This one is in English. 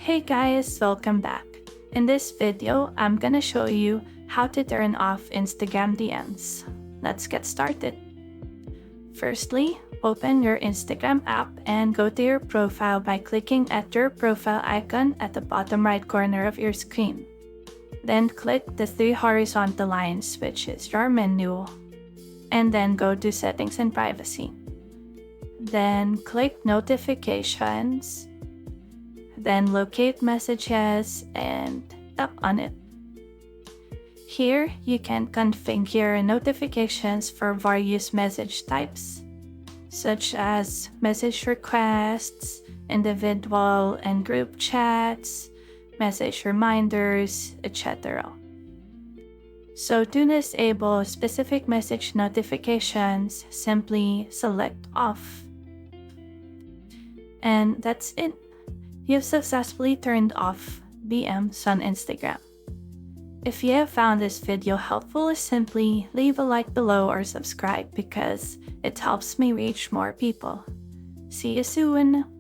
Hey guys, welcome back. In this video, I'm gonna show you how to turn off Instagram DMs. Let's get started. Firstly, open your Instagram app and go to your profile by clicking at your profile icon at the bottom right corner of your screen. Then click the three horizontal lines, which is your menu, and then go to Settings and Privacy. Then click Notifications, then locate Messages and tap on it. Here, you can configure notifications for various message types, such as message requests, individual and group chats, message reminders, etc. So to disable specific message notifications, simply select off. And that's it. You've successfully turned off DMs on Instagram. If you have found this video helpful, simply leave a like below or subscribe because it helps me reach more people. See you soon!